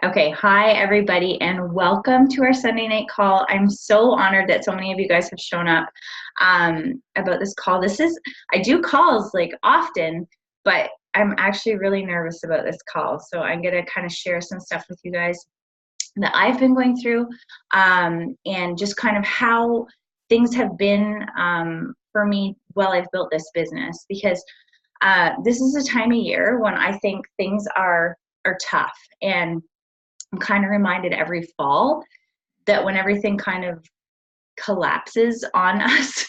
Okay, hi everybody, and welcome to our Sunday night call. I'm so honored that so many of you guys have shown up about this call. I do calls like often, but I'm actually really nervous about this call. So I'm going to kind of share some stuff with you guys that I've been going through and just kind of how things have been for me while I've built this business. Because this is a time of year when I think things are tough, and I'm kind of reminded every fall that when everything kind of collapses on us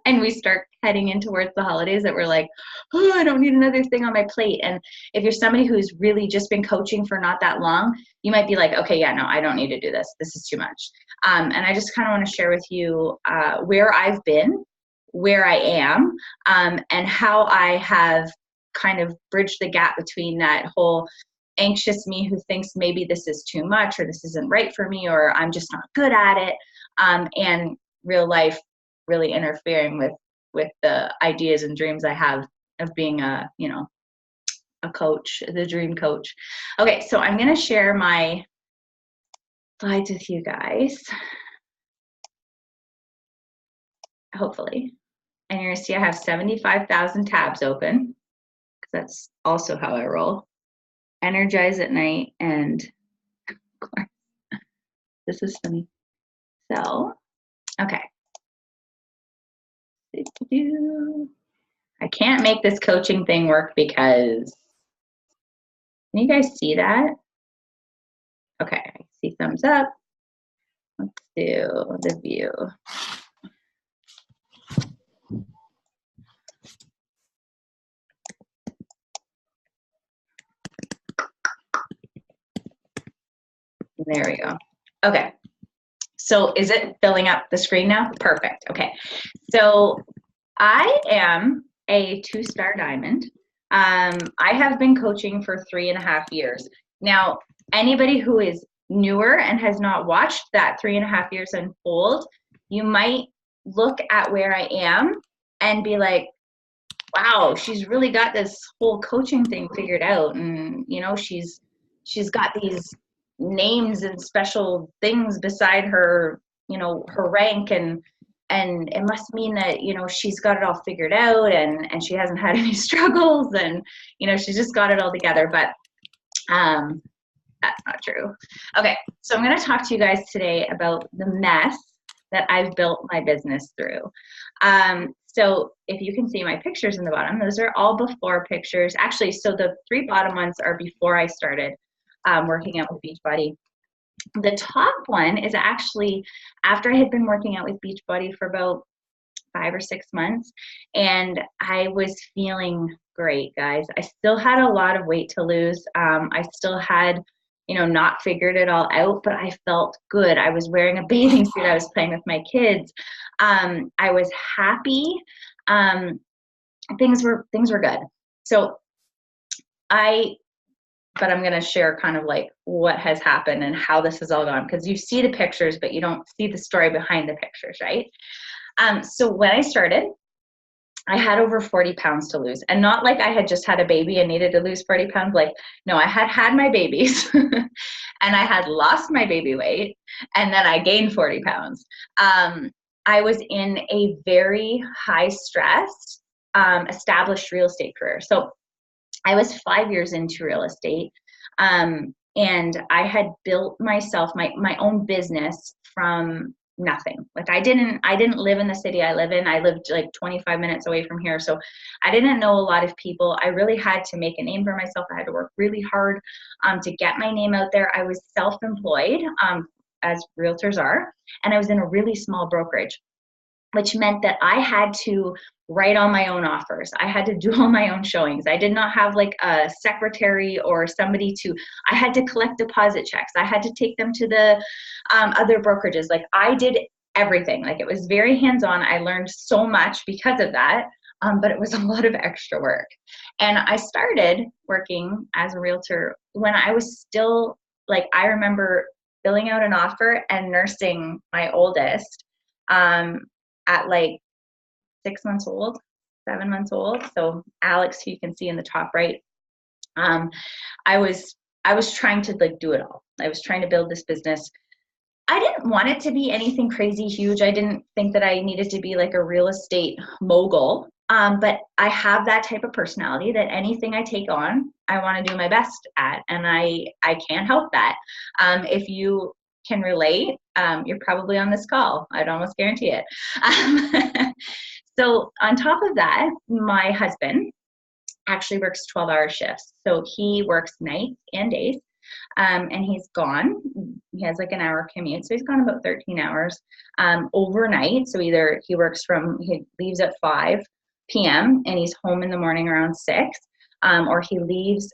and we start heading in towards the holidays, that we're like, oh, I don't need another thing on my plate. And if you're somebody who's really just been coaching for not that long, you might be like, okay, yeah, no, I don't need to do this. This is too much. And I just kind of want to share with you where I've been, where I am, and how I have kind of bridged the gap between that whole anxious me who thinks maybe this is too much or this isn't right for me or I'm just not good at it, and real life really interfering with the ideas and dreams I have of being a coach, the dream coach. Okay, so I'm going to share my slides with you guys, hopefully, and you're going to see I have 75,000 tabs open because that's also how I roll. Energize at night, and of course, this is funny. So, okay. I can't make this coaching thing work because, can you guys see that? Okay, I see thumbs up. Let's do the view. There we go. Okay, so is it filling up the screen now? Perfect. Okay, so I am a 2-star diamond. I have been coaching for 3.5 years. Now, anybody who is newer and has not watched that 3.5 years unfold, you might look at where I am and be like, wow, she's really got this whole coaching thing figured out. And, she's got these names and special things beside her, her rank, and it must mean that, she's got it all figured out, and she hasn't had any struggles, and, she's just got it all together. But that's not true. Okay, so I'm going to talk to you guys today about the mess that I've built my business through. So if you can see my pictures in the bottom, those are all before pictures. Actually, so the 3 bottom ones are before I started working out with Beachbody. The top one is actually after I had been working out with Beachbody for about 5 or 6 months, and I was feeling great, guys. I still had a lot of weight to lose. I still had, not figured it all out, but I felt good. I was wearing a bathing suit. I was playing with my kids. I was happy. Things were good. So but I'm going to share kind of like what has happened and how this has all gone, because you see the pictures, but you don't see the story behind the pictures, right? So when I started, I had over 40 pounds to lose, and not like I had just had a baby and needed to lose 40 pounds. Like, no, I had had my babies and I had lost my baby weight, and then I gained 40 pounds. I was in a very high stress, established real estate career. So I was 5 years into real estate, and I had built myself my own business from nothing. Like I didn't live in the city I live in. I lived like 25 minutes away from here, so I didn't know a lot of people. I really had to make a name for myself. I had to work really hard to get my name out there. I was self-employed, as realtors are, and I was in a really small brokerage, which meant that I had to write all my own offers. I had to do all my own showings. I did not have like a secretary or somebody I had to collect deposit checks. I had to take them to the other brokerages. Like I did everything. Like it was very hands-on. I learned so much because of that, but it was a lot of extra work. And I started working as a realtor when I was still, like, I remember filling out an offer and nursing my oldest at like 6 months old, 7 months old. So Alex, who you can see in the top right, I was I was trying to like do it all. I was trying to build this business. I didn't want it to be anything crazy huge. I didn't think that I needed to be like a real estate mogul. But I have that type of personality that anything I take on, I want to do my best at, and I can't help that. If you can relate, you're probably on this call. I'd almost guarantee it. So on top of that, my husband actually works 12-hour shifts. So he works nights and days. And he's gone. He has like an hour commute, so he's gone about 13 hours overnight. So either he leaves at 5 p.m. and he's home in the morning around 6, or he leaves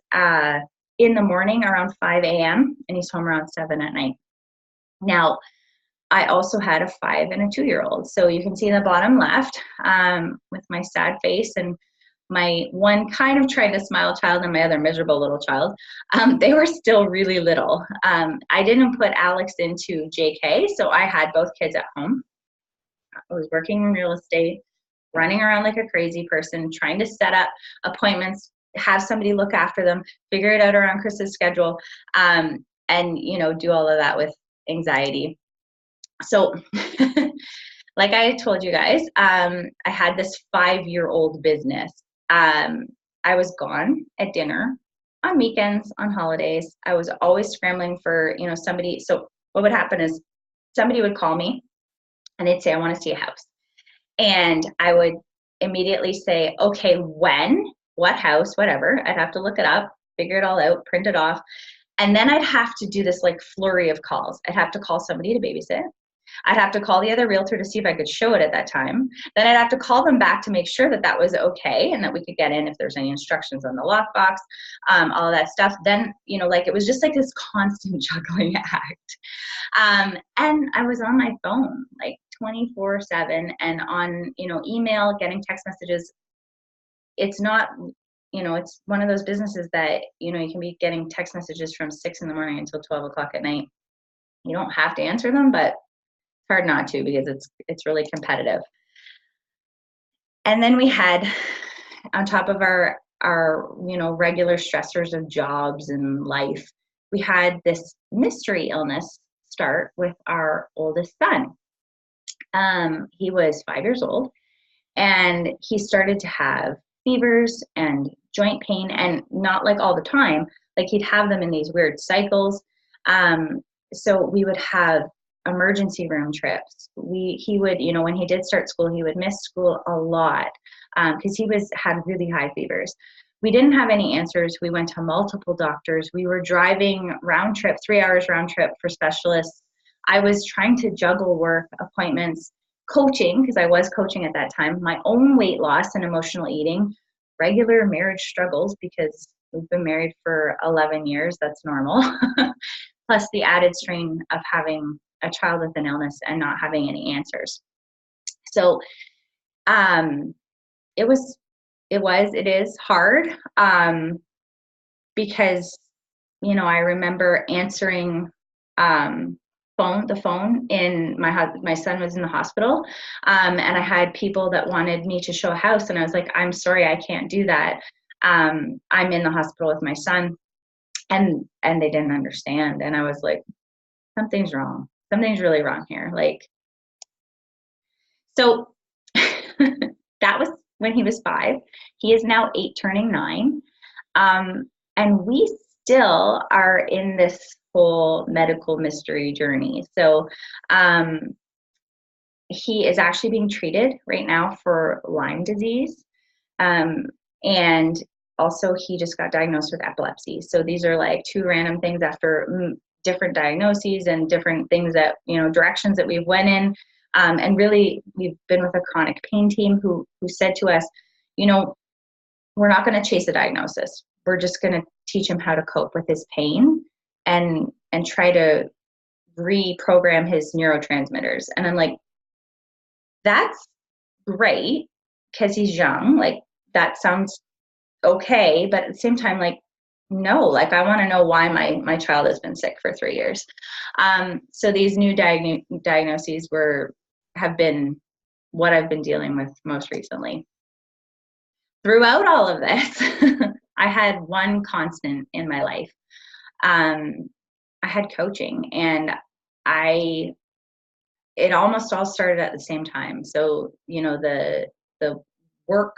in the morning around 5 a.m. and he's home around 7 at night. Now, I also had a 5 and a 2-year-old. So you can see in the bottom left with my sad face and my one kind of trying to smile child and my other miserable little child, they were still really little. I didn't put Alex into JK, so I had both kids at home. I was working in real estate, running around like a crazy person, trying to set up appointments, have somebody look after them, figure it out around Chris's schedule, and do all of that with anxiety. So like I told you guys, I had this 5-year-old business. I was gone at dinner, on weekends, on holidays. I was always scrambling for, somebody. So what would happen is somebody would call me and they'd say, I want to see a house. And I would immediately say, okay, when, what house, whatever. I'd have to look it up, figure it all out, print it off. And then I'd have to do this like flurry of calls. I'd have to call somebody to babysit. I'd have to call the other realtor to see if I could show it at that time. Then I'd have to call them back to make sure that that was okay and that we could get in if there's any instructions on the lockbox, all of that stuff. Then, it was just like this constant juggling act. And I was on my phone like 24/7 and on, email, getting text messages. It's not, it's one of those businesses that, you can be getting text messages from 6 a.m. until 12 o'clock at night. You don't have to answer them, but hard not to because it's really competitive. And then we had, on top of our regular stressors of jobs and life, we had this mystery illness start with our oldest son. He was 5 years old and he started to have fevers and joint pain, and not like all the time, like he'd have them in these weird cycles. So we would have emergency room trips. He would, when he did start school, he would miss school a lot because he had really high fevers. We didn't have any answers. We went to multiple doctors. We were driving round trip, 3 hours round trip for specialists. I was trying to juggle work, appointments, coaching, because I was coaching at that time, my own weight loss and emotional eating, regular marriage struggles because we've been married for 11 years. That's normal. Plus the added strain of having a child with an illness and not having any answers. So it is hard because, I remember answering the phone in my son was in the hospital, and I had people that wanted me to show a house, and I was like, I'm sorry, I can't do that. I'm in the hospital with my son, and they didn't understand, and I was like, something's wrong. Something's really wrong here. So that was when he was 5. He is now 8, turning 9. And we still are in this whole medical mystery journey. So he is actually being treated right now for Lyme disease. And also he just got diagnosed with epilepsy. So these are like 2 random things after different diagnoses and different things that, directions that we went in. And really, we've been with a chronic pain team who said to us, we're not going to chase a diagnosis. We're just going to teach him how to cope with his pain and try to reprogram his neurotransmitters. And I'm like, that's great because he's young. Like, that sounds okay. But at the same time, like, no, I want to know why my child has been sick for 3 years. So these new diagnoses have been what I've been dealing with most recently. Throughout all of this, I had one constant in my life. I had coaching, and it almost all started at the same time. So, the work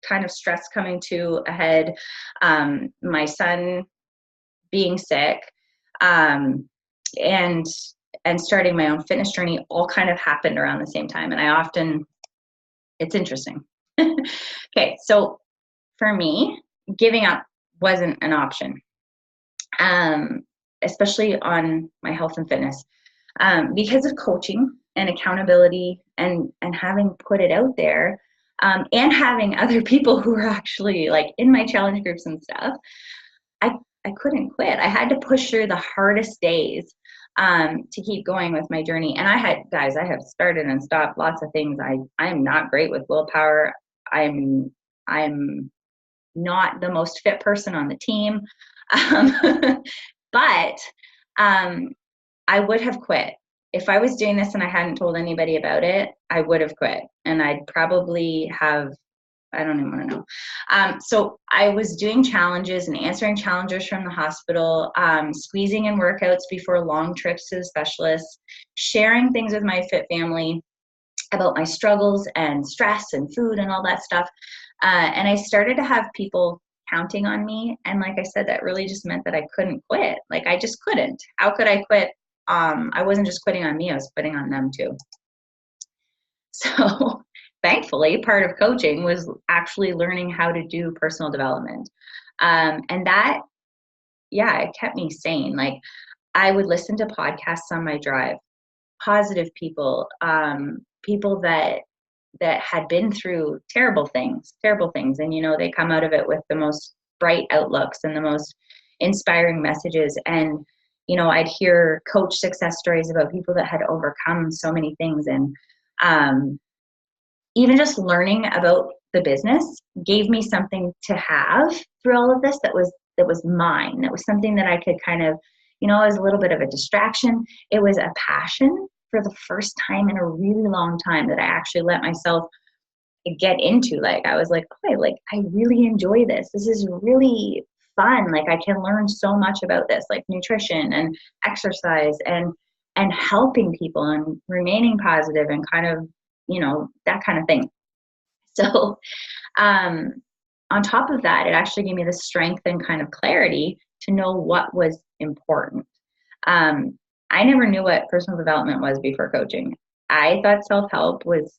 kind of stress coming to a head, my son being sick, um, and starting my own fitness journey all kind of happened around the same time. And it's interesting. Okay, so for me, giving up wasn't an option, um, especially on my health and fitness, because of coaching and accountability, and having put it out there, and having other people who were actually like in my challenge groups and stuff. I couldn't quit. I had to push through the hardest days, to keep going with my journey. And I have started and stopped lots of things. I'm not great with willpower. I'm not the most fit person on the team. Um, but I would have quit. If I was doing this and I hadn't told anybody about it, I would have quit. And I'd probably have, I don't even want to know. So I was doing challenges and answering challenges from the hospital, squeezing in workouts before long trips to the specialists, sharing things with my fit family about my struggles and stress and food and all that stuff. And I started to have people counting on me. And like I said, that really just meant that I couldn't quit. Like, I just couldn't. How could I quit? I wasn't just quitting on me, I was quitting on them too. So thankfully, part of coaching was actually learning how to do personal development. And that, yeah, it kept me sane. Like, I would listen to podcasts on my drive, positive people, people that had been through terrible things. And, they come out of it with the most bright outlooks and the most inspiring messages. And, I'd hear coach success stories about people that had overcome so many things. And, even just learning about the business gave me something to have through all of this that was mine. That was something that I could kind of, it was a little bit of a distraction. It was a passion for the first time in a really long time that I actually let myself get into. Like, I was like, okay, like, I really enjoy this. This is really fun. Like, I can learn so much about this, like nutrition and exercise and helping people and remaining positive and kind of, that kind of thing. So, on top of that, it actually gave me the strength and kind of clarity to know what was important. I never knew what personal development was before coaching. I thought self-help was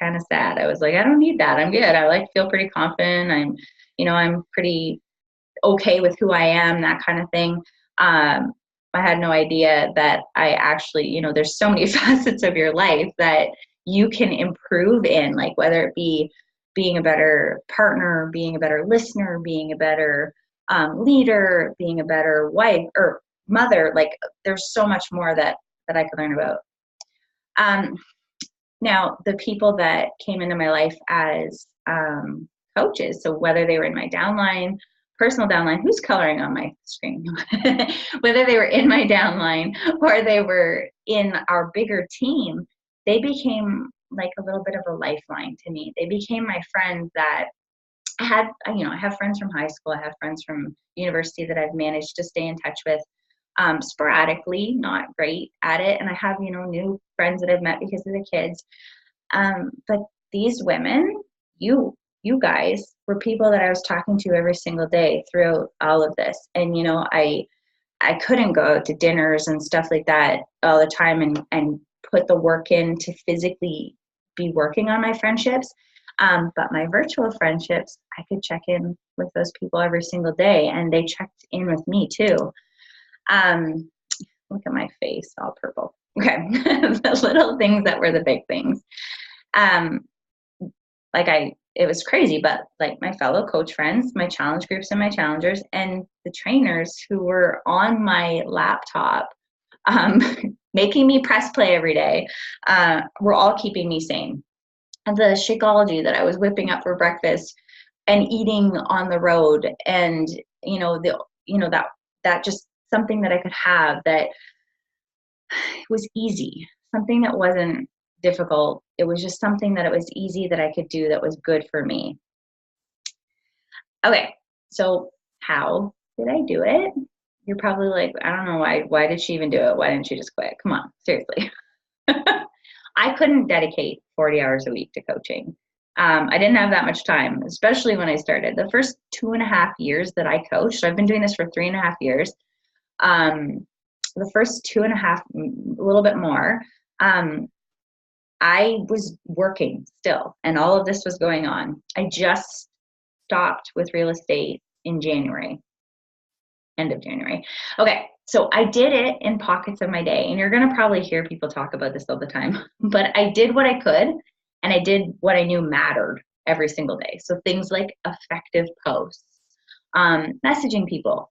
kind of sad. I was like, I don't need that. I'm good. I like feel pretty confident. I'm pretty okay with who I am, that kind of thing. I had no idea that I actually, there's so many facets of your life that you can improve in, like whether it be being a better partner, being a better listener, being a better leader, being a better wife or mother. Like, there's so much more that I could learn about. Now, the people that came into my life as coaches, so whether they were in my downline, personal downline, who's coloring on my screen, whether they were in my downline or they were in our bigger team, they became like a little bit of a lifeline to me. They became my friends that I have friends from high school. I have friends from university that I've managed to stay in touch with sporadically, not great at it. And I have, new friends that I've met because of the kids. But these women, you guys were people that I was talking to every single day throughout all of this. And, I couldn't go out to dinners and stuff like that all the time and put the work in to physically be working on my friendships. But my virtual friendships, I could check in with those people every single day, and they checked in with me too. Look at my face, all purple. Okay. The little things that were the big things. It was crazy, but like my fellow coach friends, my challenge groups and my challengers, and the trainers who were on my laptop, making me press play every day, were all keeping me sane. And the Shakeology that I was whipping up for breakfast and eating on the road, and that just something that I could have that was easy, something that wasn't difficult. It was just something that it was easy that I could do that was good for me. Okay, so how did I do it? You're probably like, I don't know why did she even do it? Why didn't she just quit? Come on, seriously. I couldn't dedicate 40 hours a week to coaching. I didn't have that much time, especially when I started. The first 2.5 years that I coached, I've been doing this for 3.5 years. The first 2.5, a little bit more, I was working still, and all of this was going on. I just stopped with real estate in January, end of January. Okay, so I did it in pockets of my day, and you're going to probably hear people talk about this all the time, but I did what I could, and I did what I knew mattered every single day. So things like effective posts, messaging people,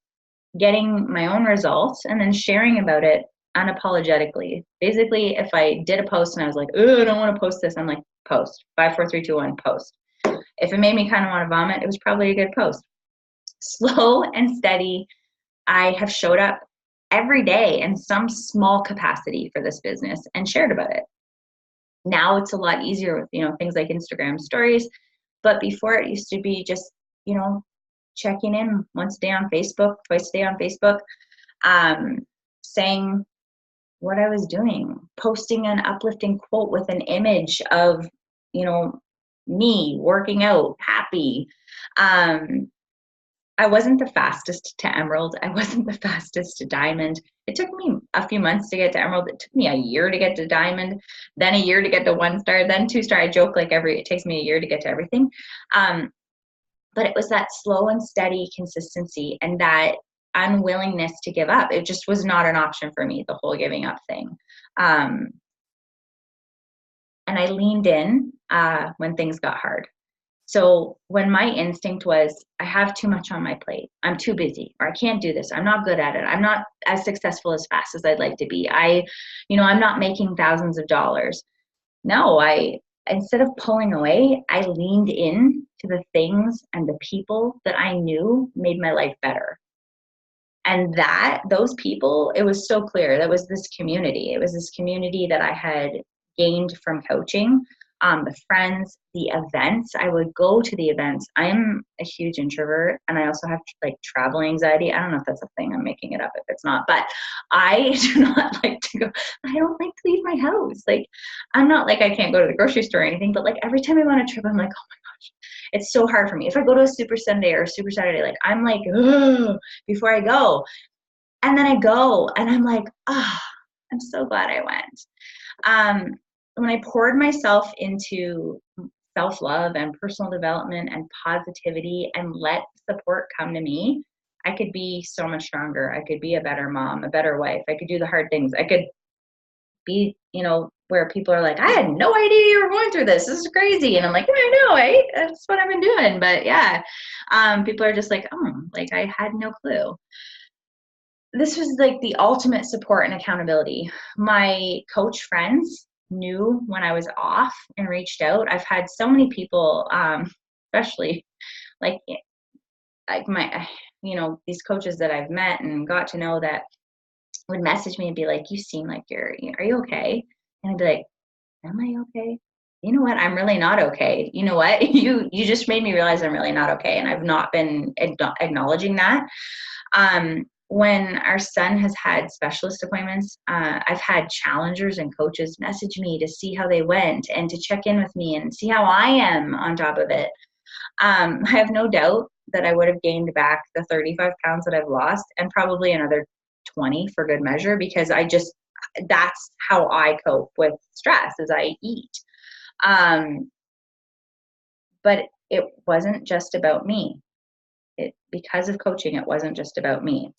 getting my own results, and then sharing about it unapologetically. Basically, if I did a post and I was like, oh, I don't want to post this, I'm like, post. 5, 4, 3, 2, 1, post. If it made me kind of want to vomit, it was probably a good post. Slow and steady. I have showed up every day in some small capacity for this business and shared about it. Now it's a lot easier with, things like Instagram stories. But before, it used to be just, checking in once a day on Facebook, twice a day on Facebook, saying what I was doing, posting an uplifting quote with an image of, me working out, happy. I wasn't the fastest to Emerald. I wasn't the fastest to Diamond. It took me a few months to get to Emerald. It took me a year to get to Diamond, then a year to get to 1-star, then 2-star. I joke like it takes me a year to get to everything. But it was that slow and steady consistency and that unwillingness to give up. It just was not an option for me, the whole giving up thing. And I leaned in when things got hard. So when my instinct was, I have too much on my plate, I'm too busy, or I can't do this, I'm not good at it, I'm not as successful as fast as I'd like to be, I'm not making thousands of dollars. No, instead of pulling away, I leaned in to the things and the people that I knew made my life better. And those people, it was so clear. That was this community. It was this community that I had gained from coaching, the friends, the events. I would go to the events. I'm a huge introvert, and I also have travel anxiety. I don't know if that's a thing. I'm making it up if it's not, but I do not like to go. I don't like to leave my house. I'm not I can't go to the grocery store or anything, but every time I want a trip, I'm like, oh my gosh, it's so hard for me. If I go to a Super Sunday or a Super Saturday, I'm like, ugh, before I go. And then I go and I'm like, I'm so glad I went. When I poured myself into self-love and personal development and positivity and let support come to me, I could be so much stronger. I could be a better mom, a better wife. I could do the hard things. I could be, where people are like, I had no idea you were going through this. This is crazy. And I'm like, I know, right? That's what I've been doing. But yeah, people are just like, I had no clue. This was the ultimate support and accountability. My coach friends knew when I was off and reached out. I've had so many people, especially my, these coaches that I've met and got to know that would message me and be like, you seem like are you okay? And I'd be like, am I okay? You know what? I'm really not okay. You know what? You just made me realize I'm really not okay. And I've not been acknowledging that. When our son has had specialist appointments, I've had challengers and coaches message me to see how they went and to check in with me and see how I am on top of it. I have no doubt that I would have gained back the 35 pounds that I've lost and probably another 20 for good measure, because that's how I cope with stress, is I eat. But it wasn't just about me. Because of coaching, it wasn't just about me.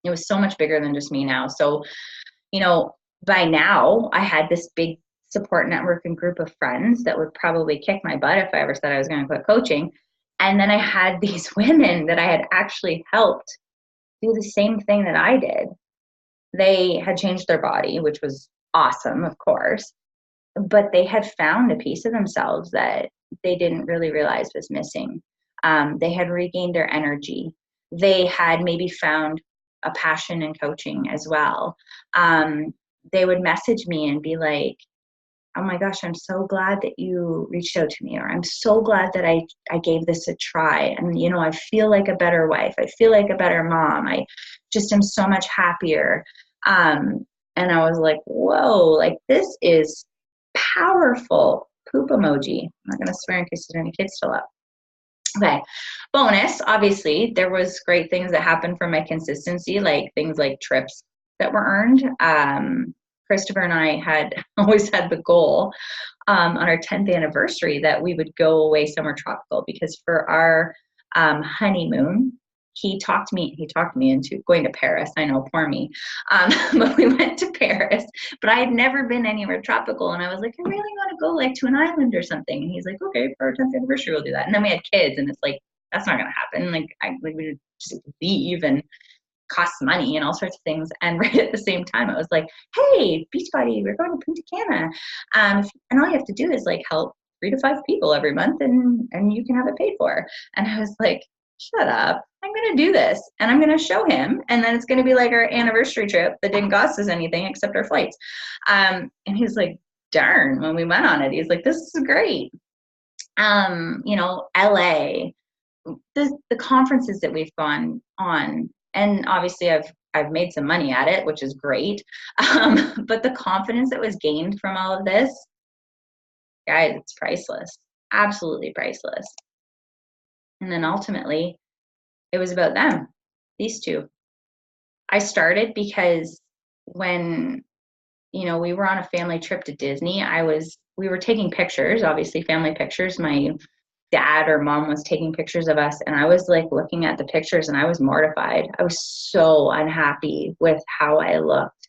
It was so much bigger than just me now. So, by now I had this big support network and group of friends that would probably kick my butt if I ever said I was going to quit coaching. And then I had these women that I had actually helped do the same thing that I did. They had changed their body, which was awesome, of course, but they had found a piece of themselves that they didn't really realize was missing. They had regained their energy. They had maybe found a passion in coaching as well. They would message me and be like, oh my gosh, I'm so glad that you reached out to me, or I'm so glad that I gave this a try. And, I feel like a better wife. I feel like a better mom. I just am so much happier. And I was like, whoa, like this is powerful. Poop emoji. I'm not going to swear in case there's any kids still up. Okay. Bonus, obviously, there was great things that happened from my consistency, like things like trips that were earned. Christopher and I had always had the goal on our 10th anniversary that we would go away somewhere tropical, because for our honeymoon, he talked me into going to Paris. I know, poor me. But we went to Paris, but I had never been anywhere tropical. And I was like, I really want to go like to an island or something. And he's like, okay, for our 10th anniversary, we'll do that. And then we had kids, and it's like, that's not going to happen. Like we would just leave and costs money and all sorts of things. And right at the same time, I was like, hey, Beachbody, we're going to Punta Cana. And all you have to do is like help 3 to 5 people every month, and you can have it paid for. And I was like, shut up. I'm going to do this, and I'm going to show him. And then it's going to be like our anniversary trip that didn't cost us anything except our flights. And he's like, darn, when we went on it, he's like, this is great. LA, the conferences that we've gone on, and obviously I've made some money at it, which is great. But the confidence that was gained from all of this, guys, it's priceless, absolutely priceless. And then ultimately, it was about them, these two. I started because when, we were on a family trip to Disney, we were taking pictures, obviously family pictures. My dad or mom was taking pictures of us, and I was like looking at the pictures, and I was mortified. I was so unhappy with how I looked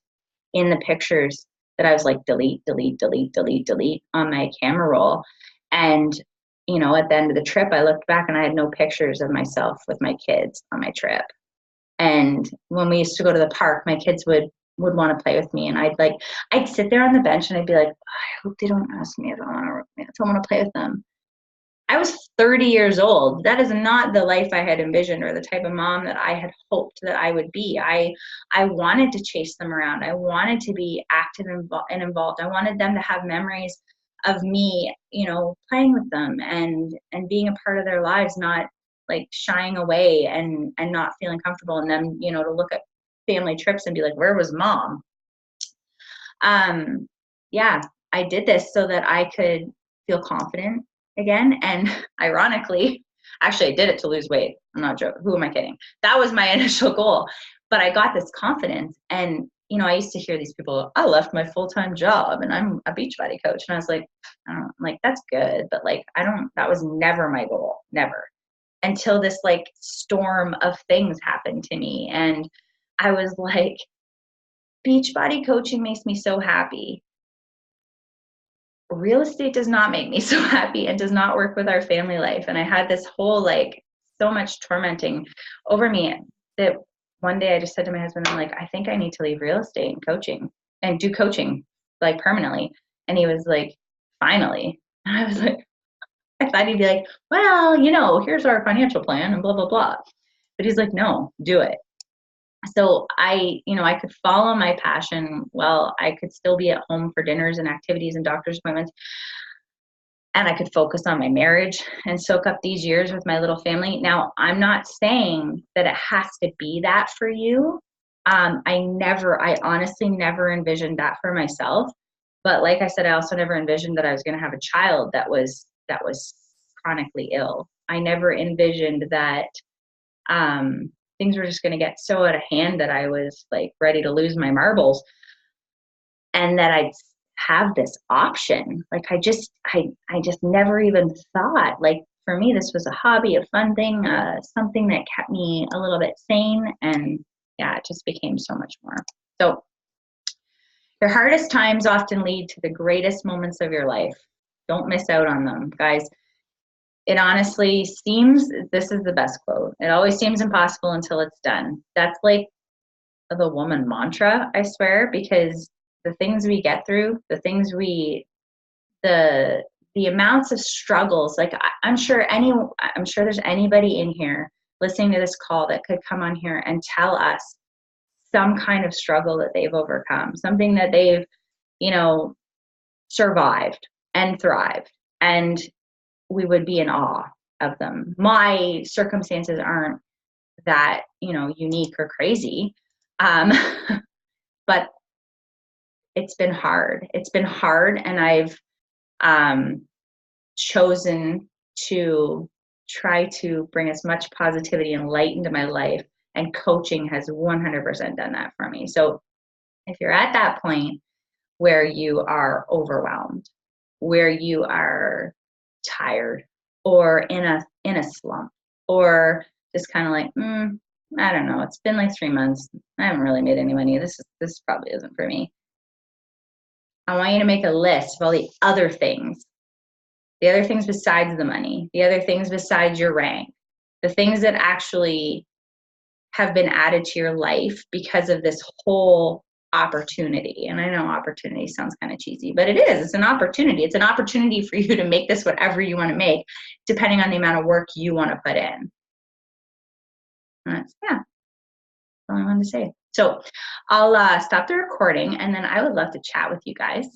in the pictures that I was like, delete, delete, delete, delete, delete on my camera roll. And at the end of the trip, I looked back and I had no pictures of myself with my kids on my trip. And when we used to go to the park, my kids would want to play with me, and I'd sit there on the bench and I'd be like, I hope they don't ask me if I want to play with them. I was 30 years old. That is not the life I had envisioned or the type of mom that I had hoped that I would be. I wanted to chase them around. I wanted to be active and involved. I wanted them to have memories of me, playing with them and being a part of their lives, not like shying away and not feeling comfortable, and them, to look at family trips and be like, where was mom? Yeah, I did this so that I could feel confident again. And ironically, actually I did it to lose weight. I'm not joking. Who am I kidding? That was my initial goal. But I got this confidence, and I used to hear these people, I left my full-time job and I'm a Beachbody coach. And I was like, like, that's good. But like, that was never my goal. Never. Until this like storm of things happened to me. And I was like, Beachbody coaching makes me so happy. Real estate does not make me so happy and does not work with our family life. And I had this whole like so much tormenting over me that one day I just said to my husband, I'm like, I think I need to leave real estate and coaching and do coaching like permanently. And he was like, finally. And I was like, I thought he'd be like, well, here's our financial plan and blah, blah, blah. But he's like, no, do it. So I could follow my passion. Well, I could still be at home for dinners and activities and doctor's appointments. And I could focus on my marriage and soak up these years with my little family. Now, I'm not saying that it has to be that for you. I honestly never envisioned that for myself. But like I said, I also never envisioned that I was going to have a child that was chronically ill. I never envisioned that things were just going to get so out of hand that I was like ready to lose my marbles, and that I'd have this option. Like I just never even thought. Like for me, this was a hobby, a fun thing, something that kept me a little bit sane. And yeah, it just became so much more. So your hardest times often lead to the greatest moments of your life. Don't miss out on them, guys. It honestly seems, this is the best quote, it always seems impossible until it's done. That's like the woman mantra, I swear, because the things we get through, the amounts of struggles, like I'm sure there's anybody in here listening to this call that could come on here and tell us some kind of struggle that they've overcome, something that they've, survived and thrived. And we would be in awe of them. My circumstances aren't that, unique or crazy. But it's been hard. It's been hard, and I've chosen to try to bring as much positivity and light into my life, and coaching has 100% done that for me. So if you're at that point where you are overwhelmed, where you are tired, or in a slump, or just kind of like, I don't know, it's been like 3 months, I haven't really made any money, this probably isn't for me. I want you to make a list of all the other things besides the money, the other things besides your rank, the things that actually have been added to your life because of this whole opportunity. And I know opportunity sounds kind of cheesy, but it is. It's an opportunity. It's an opportunity for you to make this whatever you want to make, depending on the amount of work you want to put in. And that's all I wanted to say. So I'll stop the recording, and then I would love to chat with you guys.